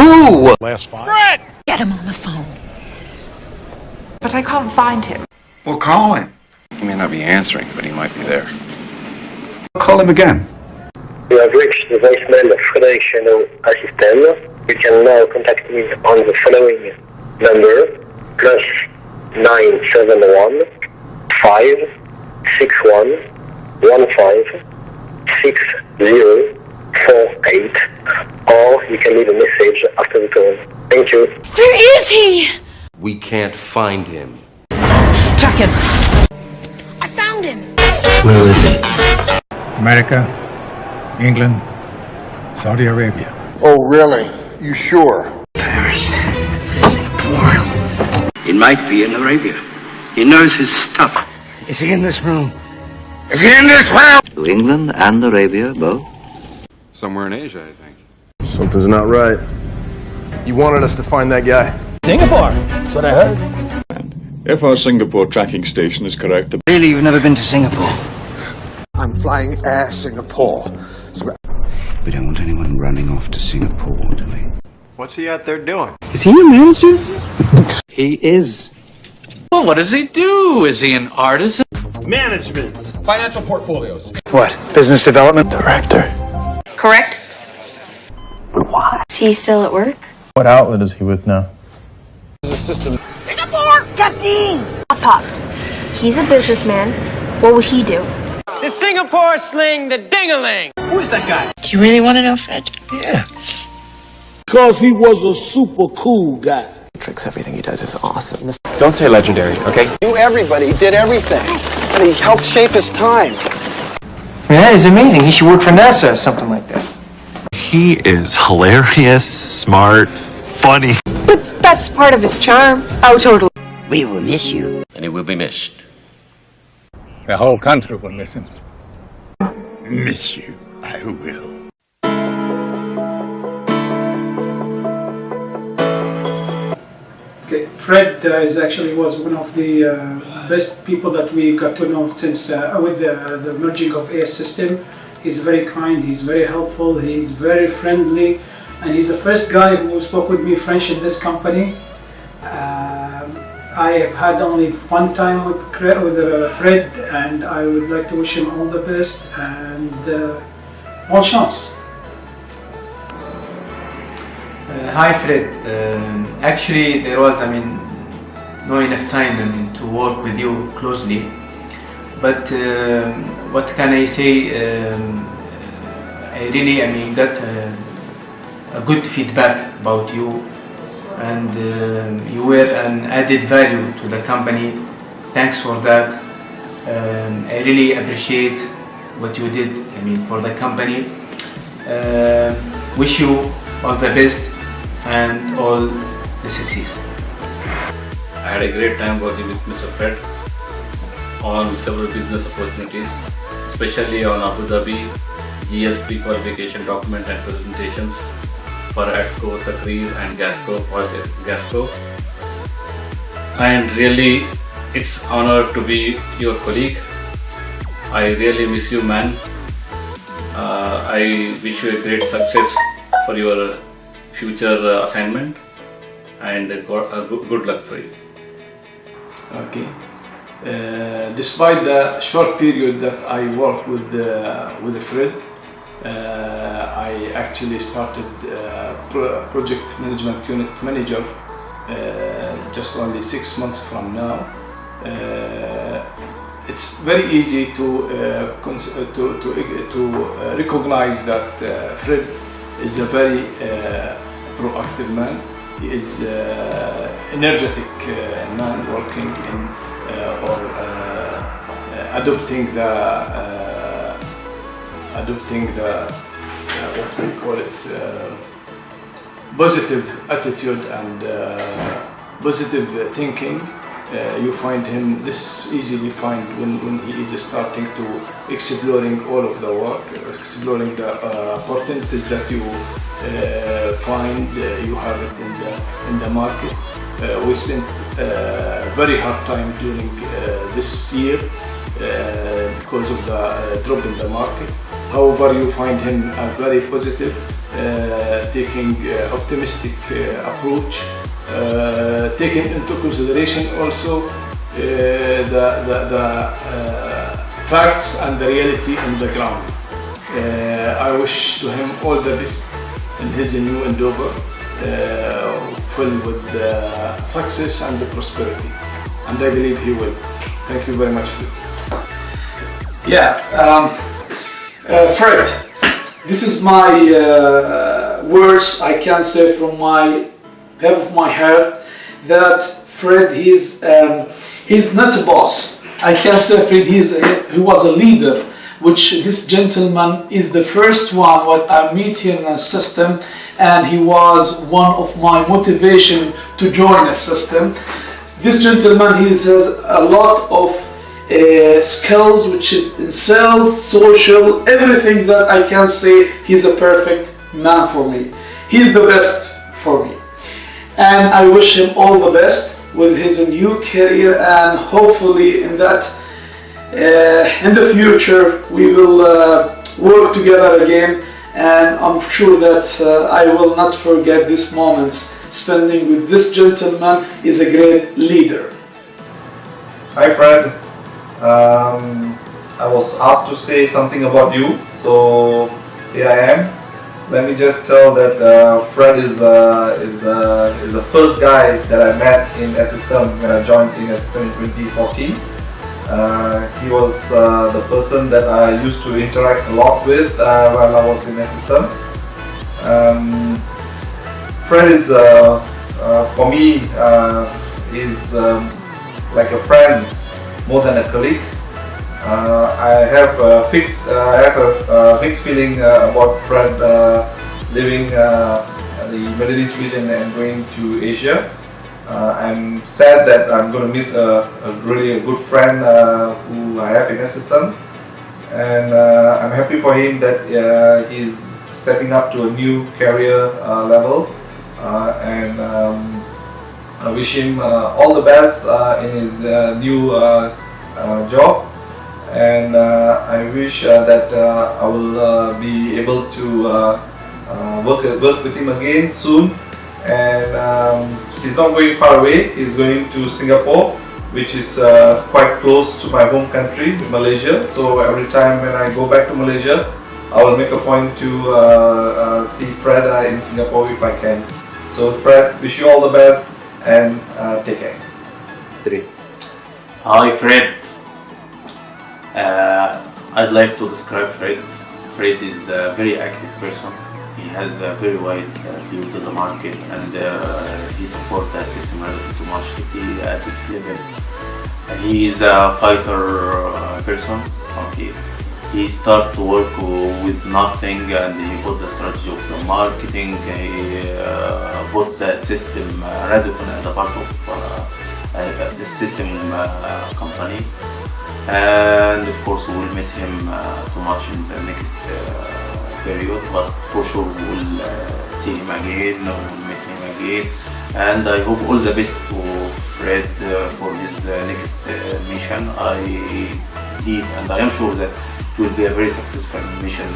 Who? Last 5. Fred! Get him on the phone. But I can't find him. Well, call him. He may not be answering, but he might be there. Call him again. You have reached the voicemail of Fred Cheneau Assystem. You can now contact me on the following number: +971 561 156048, or you can leave a message after the tone. Thank you. Where is he? We can't find him. Track him. I found him. Where is he? America, England, Saudi Arabia. Oh, really? You sure? Paris. Singapore. He might be in Arabia. He knows his stuff. Is he in this room? Is he in this room? To England and Arabia, both? Somewhere in Asia, I think. Something's not right. You wanted us to find that guy. Singapore. That's what I heard. If our Singapore tracking station is correct... Really, you've never been to Singapore? I'm flying Air Singapore. We don't want anyone running off to Singapore, do we? What's he out there doing? Is he a manager? He is. Well, what does he do? Is he an artisan? Management. Financial portfolios. What? Business development? Director. Correct? But why? Is he still at work? What outlet is he with now? Pop. He's a businessman. What would he do? The Singapore sling the ding-a-ling. Who's that guy? Do you really want to know, Fred? Yeah. Because he was a super cool guy. Tricks, everything he does is awesome. Don't say legendary, okay? Knew everybody, he did everything. And he helped shape his time. Yeah, that is amazing. He should work for NASA or something like that. He is hilarious, smart, funny. But that's part of his charm. Oh, totally. We will miss you. And he will be missed. The whole country will miss him. Miss you, I will. Okay, Fred was one of the best people that we got to know since with the merging of Assystem. He's very kind, he's very helpful, he's very friendly, and he's the first guy who spoke with me French in this company. I have had only fun time with Fred, and I would like to wish him all the best and bon chance. Hi, Fred. Actually, there was, no enough time to work with you closely. But what can I say? I really, got a good feedback about you, and you were an added value to the company. Thanks for that. I really appreciate what you did, for the company. Wish you all the best and all the success. I had a great time working with Mr. Fred on several business opportunities, especially on Abu Dhabi GSP qualification document and presentations for ATCO, Takrir and Gasco. And really, it's honor to be your colleague. I really miss you, man. I wish you a great success for your future assignment, and good luck for you. Okay. Despite the short period that I worked with Fred, I actually started project management unit manager just only 6 months from now. It's very easy to recognize that Fred is a very proactive man. He is energetic man working in or adopting the what we call it positive attitude and positive thinking. You find him this easily find when he is starting to exploring all of the work, exploring the opportunities that you find you have it in the market. We spent very hard time during this year because of the drop in the market. However, you find him a very positive taking optimistic approach, taking into consideration also the facts and the reality on the ground. I wish to him all the best in his new endeavor, filled with success and prosperity, and I believe he will. Thank you very much. Yeah, Fred, this is my words I can say from my half of my heart, that Fred, he's not a boss. I can say Fred, he was a leader, which this gentleman is the first one what I meet here in Assystem, and he was one of my motivation to join Assystem. This gentleman, he has a lot of skills, which is in sales, social, everything that I can say. He's a perfect man for me. He's the best for me, and I wish him all the best with his new career, and hopefully in that in the future we will work together again, and I'm sure that I will not forget these moments spending with this gentleman. Is a great leader. Hi Fred, I was asked to say something about you, so here I am. Let me just tell that Fred is the first guy that I met in Assystem when I joined in Assystem in 2014. He was the person that I used to interact a lot with while I was in Assystem. Fred is, for me, is like a friend more than a colleague. I have a mixed feeling about Fred leaving the Middle East region and going to Asia. I'm sad that I'm going to miss a really good friend who I have in Assystem, and I'm happy for him that he's stepping up to a new career level, and I wish him all the best in his new job, and I wish that I will be able to work with him again soon. And he's not going far away. He's going to Singapore, which is quite close to my home country, Malaysia. So every time when I go back to Malaysia, I will make a point to see Fred in Singapore if I can. So Fred, wish you all the best, and take care. 3. Hi Fred. I'd like to describe Fred. Fred is a very active person. He has a very wide view to the market, and he supports the Assystem-Radicon too much at his level. He is a fighter person. Okay. He started to work with nothing, and he put the strategy of the marketing. He put the Assystem-Radicon as a part of the Assystem company, and of course we will miss him too much in the next period, but for sure we will see him again, we will meet him again, and I hope all the best to Fred for his next mission. I believe and I am sure that it will be a very successful mission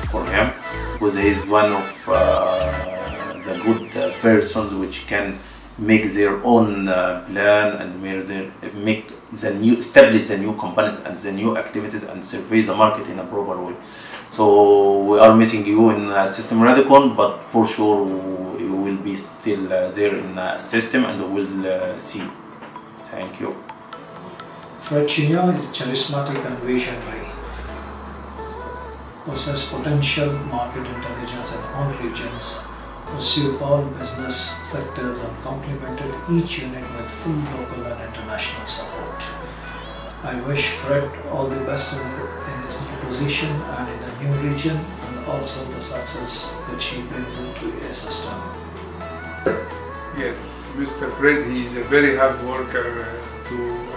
for him, because he is one of the good persons which can make their own plan and establish the new companies and the new activities and survey the market in a proper way. So we are missing you in Assystem-Radicon, but for sure you will be still there in Assystem, and we will see. Thank you. Fred Cheneau is charismatic and visionary, possesses potential, market intelligence in all regions, pursued all business sectors, and complemented each unit with full local and international support. I wish Fred all the best in his new position and in the new region, and also the success that he brings into Assystem. Yes, Mr. Fred, he is a very hard worker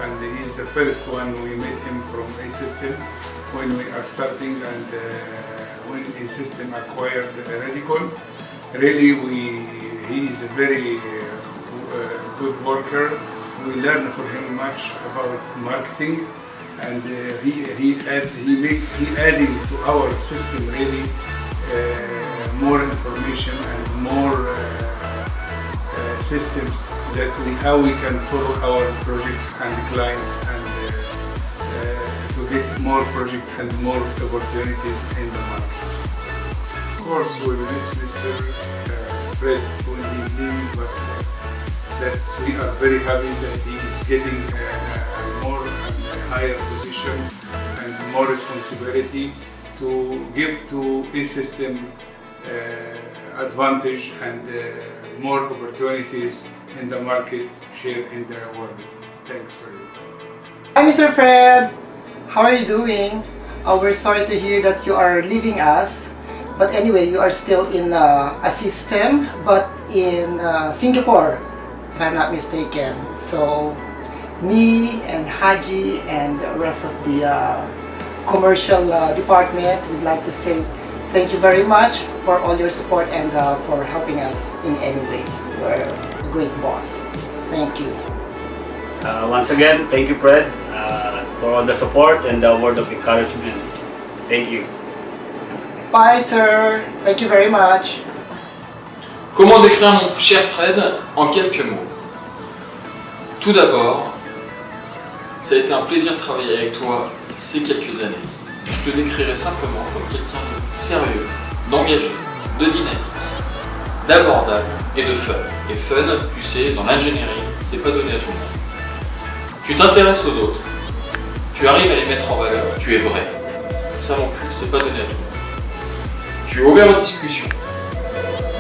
and he is the first one. We met him from Assystem when we are starting, and when Assystem acquired Radicon. Really, he is a very good worker. We learn from him much about marketing, and he adding to our system really more information and more systems that how we can follow our projects and clients and to get more projects and more opportunities in the market. Of course, we will miss Mr. Fred when he is leaving, but that we are very happy that he is getting a more and a higher position and more responsibility to give to Assystem advantage and more opportunities in the market share in the world. Thanks for you. Hi Mr. Fred, how are you doing? We're sorry to hear that you are leaving us, but anyway, you are still in Assystem, but in Singapore, if I'm not mistaken. So me and Haji and the rest of the commercial department would like to say thank you very much for all your support and for helping us in any ways. You're a great boss. Thank you. Once again, thank you, Fred, for all the support and the word of encouragement. Thank you. Bye, sir. Thank you very much. Comment décrire mon cher Fred en quelques mots? Tout d'abord, ça a été un plaisir de travailler avec toi ces quelques années. Je te décrirais simplement comme quelqu'un de sérieux, d'engagé, de dynamique, d'abordable et de fun. Et fun, tu sais, dans l'ingénierie, c'est pas donné à tout le monde. Tu t'intéresses aux autres, tu arrives à les mettre en valeur, tu es vrai. Ça non plus, c'est pas donné à tout le monde. Tu es ouvert aux discussions.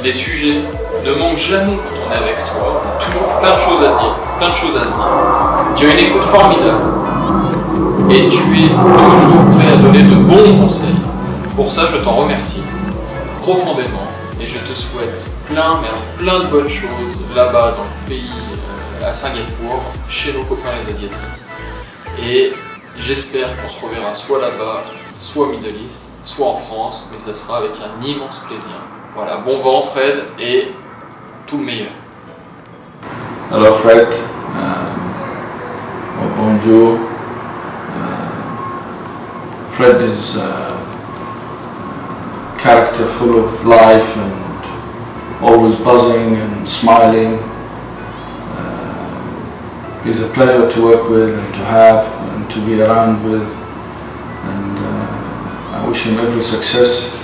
Les sujets ne manquent jamais quand on est avec toi, on a toujours plein de choses à dire, plein de choses à se dire. Tu as une écoute formidable et tu es toujours prêt à donner de bons conseils. Pour ça, je t'en remercie profondément et je te souhaite plein, mais alors plein de bonnes choses là-bas dans le pays, à Singapour, chez nos copains les Asiatiques. Et j'espère qu'on se reverra soit là-bas, soit au Middle East, soit en France, mais ça sera avec un immense plaisir. Voilà, bon vent Fred et tout le meilleur. Hello Fred, bonjour. Fred is a character full of life and always buzzing and smiling. He's a pleasure to work with and to have and to be around with, and I wish him every success.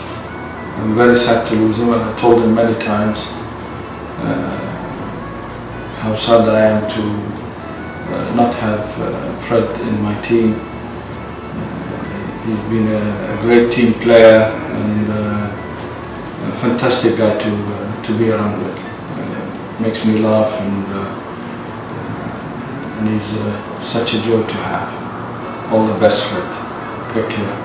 I'm very sad to lose him, and I told him many times how sad I am to not have Fred in my team. He's been a great team player and a fantastic guy to be around with. Makes me laugh and he's such a joy to have. All the best, Fred. Take care.